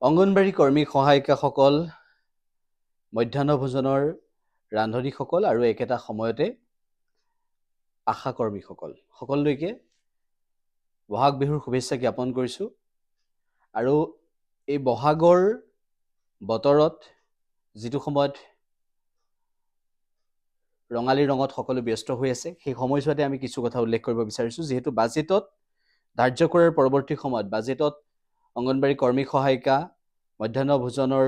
অংগনবাড়ী কৰ্মী সহায়িকাসকল মধ্যাহ্ন ভোজনৰ ৰান্ধনীসকল আৰু একেটা সময়তে আশা কৰ্মীসকল সকলোলৈকে বহাগ বিহুৰ শুভেচ্ছা জ্ঞাপন কৰিছোঁ আৰু এই বহাগৰ বতৰত যিটো সময়ত ৰঙালী ৰঙত সকলো ব্যস্ত হৈ আছে সেই সময়ছোৱাতে আমি কিছু কথা উল্লেখ কৰিব বিচাৰিছোঁ যিহেতু বাজেটত ধাৰ্য কৰাৰ পৰৱৰ্তী সময়ত বাজেটত অংগনবাড়ী কৰ্মী সহায়িকা মধ্যাহ্ন ভোজনৰ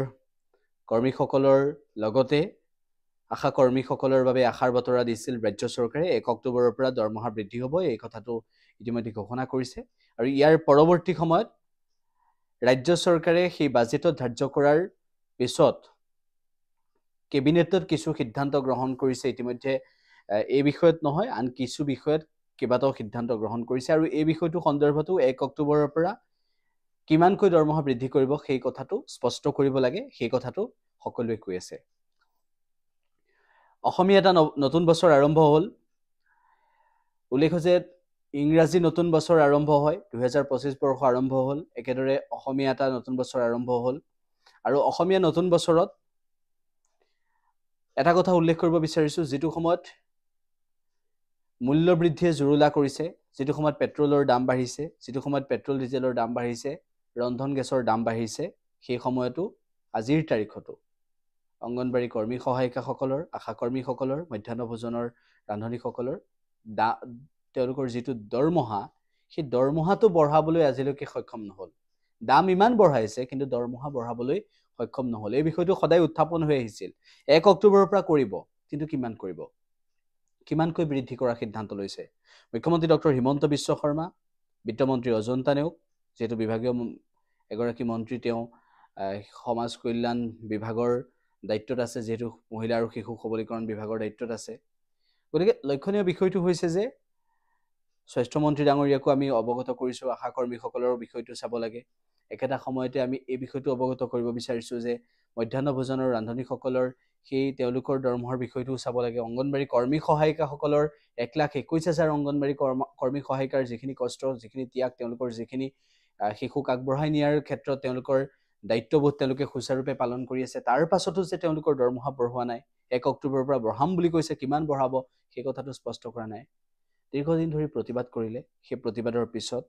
কৰ্মীসকলৰ লগতে আশা কৰ্মীসকলৰ বাবে আশাৰ বতৰা দিছিল ৰাজ্য চৰকাৰে 1 অক্টোবৰৰ পৰা দৰমহা বৃদ্ধি হ'ব এই কথাটো ইতিমধ্যে ঘোষণা কৰিছে আৰু ইয়াৰ পৰৱৰ্তী সময়ত ৰাজ্য চৰকাৰে সেই বাজেটত ধাৰ্য কৰাৰ পিছত কেবিনেটত কিছু সিদ্ধান্ত গ্ৰহণ কৰিছে ইতিমধ্যে এই বিষয়ত নহয় আন কিছু বিষয়ত কেইবাটাও সিদ্ধান্ত গ্ৰহণ কৰিছে আৰু এই বিষয়টো সন্দৰ্ভতো 1 অক্টোবৰৰ পৰা কিমানকৈ দৰমহা বৃদ্ধি কৰিব সেই কথাটো স্পষ্ট কৰিব লাগে সেই কথাটো সকলোৱে কৈ আছে অসমীয়া এটা নতুন বছৰ আৰম্ভ হ'ল উল্লেখ যে ইংৰাজী নতুন বছৰ আৰম্ভ হয় 2025 বৰ্ষ আৰম্ভ হ'ল একেদৰে অসমীয়া এটা নতুন বছৰ আৰম্ভ হ'ল আৰু অসমীয়া নতুন বছৰত এটা কথা উল্লেখ কৰিব বিচাৰিছো যেটো সময়ত মূল্য বৃদ্ধিয়ে জুৰুলা কৰিছে যেটো সময়ত পেট্ৰলৰ দাম বাঢ়িছে যেটো সময়ত পেট্ৰল ডিজেলৰ দাম বাঢ়িছে ৰন্ধন গেছৰ দাম বাঢ়িছে সেই সময়তো আজিৰ তাৰিখতো অংগনবাড়ী কৰ্মী সহায়িকাসকলৰ আশা কৰ্মীসকলৰ মধ্যাহ্ন ভোজনৰ ৰান্ধনীসকলৰ তেওঁলোকৰ যেটো দৰমহা সেই দৰমহাটো বঢ়াবলৈ আজিলৈকে সক্ষম নহল দাম ইমান বঢ়াইছে কিন্তু দৰমহা বঢ়াবলৈ সক্ষম নহল এই বিষয়টো সদায় উত্থাপন হৈ আহিছিল 1 অক্টোবৰৰ পৰা কৰিব কিন্তু কিমান কৰিব কিমানকৈ বৃদ্ধি কৰাৰ সিদ্ধান্ত লৈছে মুখ্যমন্ত্ৰী ডক্টৰ হিমন্ত বিশ্ব শৰ্মা বিত্তমন্ত্ৰী অজন্তা নেওগ যেটো বিভাগীয় এগৰাকী মন্ত্ৰী তেওঁ সমাজ কল্যাণ বিভাগৰ দায়িত্বত আছে যেটো মহিলা আৰু শিশু সবলীকৰণ বিভাগৰ দায়িত্বত আছে গতিকে লক্ষণীয় বিষয়টো হৈছে যে স্বাস্থ্য মন্ত্ৰী ডাঙৰীয়াকো আমি অৱগত কৰিছো আশা কৰ্মীসকলৰ বিষয়টো চাব লাগে একেটা সময়তে আমি এই বিষয়টো অৱগত কৰিব বিচাৰিছো যে মধ্যাহ্ন ভোজনৰ ৰান্ধনীসকলৰ সেই তেওঁলোকৰ দৰমহাৰ বিষয়টো চাব লাগে অংগনবাড়ী কৰ্মী সহায়িকাসকলৰ 1,21,000 অংগনবাড়ী কৰ্মী সহায়িকাৰ যিখিনি কষ্ট যিখিনি ত্যাগ তেওঁলোকৰ যিখিনি শিশুক আগবঢ়াই নিয়াৰ ক্ষেত্ৰত তেওঁলোকৰ দায়িত্ববোধ তেওঁলোকে সুচাৰুৰূপে পালন কৰি আছে তাৰ পাছতো যে তেওঁলোকৰ দৰমহা বঢ়োৱা নাই 1 অক্টোবৰৰ পৰা বঢ়াম বুলি কৈছে কিমান বঢ়াব সেই কথাটো স্পষ্ট কৰা নাই দীৰ্ঘদিন ধৰি প্ৰতিবাদ কৰিলে সেই প্ৰতিবাদৰ পিছত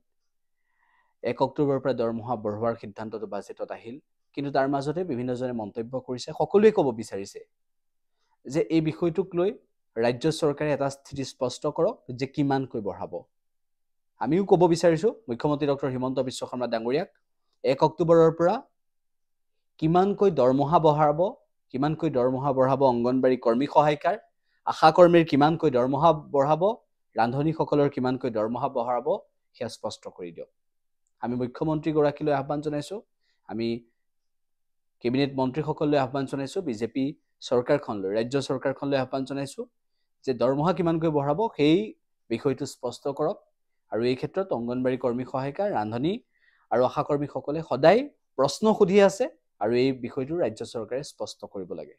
1 অক্টোবৰৰ পৰা দৰমহা বঢ়োৱাৰ সিদ্ধান্তটো বাজেটত আহিল কিন্তু তাৰ মাজতে বিভিন্নজনে মন্তব্য কৰিছে সকলোৱে ক'ব বিচাৰিছে যে এই বিষয়টোক লৈ ৰাজ্য চৰকাৰে এটা স্থিতি স্পষ্ট কৰক যে কিমানকৈ বঢ়াব আমিও ক'ব বিচাৰিছো মুখ্যমন্ত্ৰী ডক্টৰ হিমন্ত বিশ্ব শৰ্মা ডাঙৰীয়াক 1 অক্টোবৰৰ পৰা কিমানকৈ দৰমহা বঢ়াব অংগনবাড়ী কৰ্মী সহায়িকাৰ আশা কৰ্মীৰ কিমানকৈ দৰমহা বঢ়াব ৰান্ধনীসকলৰ কিমানকৈ দৰমহা বঢ়াব সেয়া স্পষ্ট কৰি দিয়ক আমি মুখ্যমন্ত্ৰী গৰাকীলৈ আহ্বান জনাইছো আমি কেবিনেট মন্ত্ৰীসকললৈ আহ্বান জনাইছো বিজেপি চৰকাৰখনলৈ ৰাজ্য চৰকাৰখনলৈ আহ্বান জনাইছো যে দৰমহা কিমানকৈ বঢ়াব সেই বিষয়টো স্পষ্ট কৰক আৰু এই ক্ষেত্ৰত অংগনবাড়ী কৰ্মী সহায়িকা ৰান্ধনী আৰু আশা কৰ্মীসকলে সদায় প্ৰশ্ন সুধি আছে আৰু এই বিষয়টো ৰাজ্য চৰকাৰে স্পষ্ট কৰিব লাগে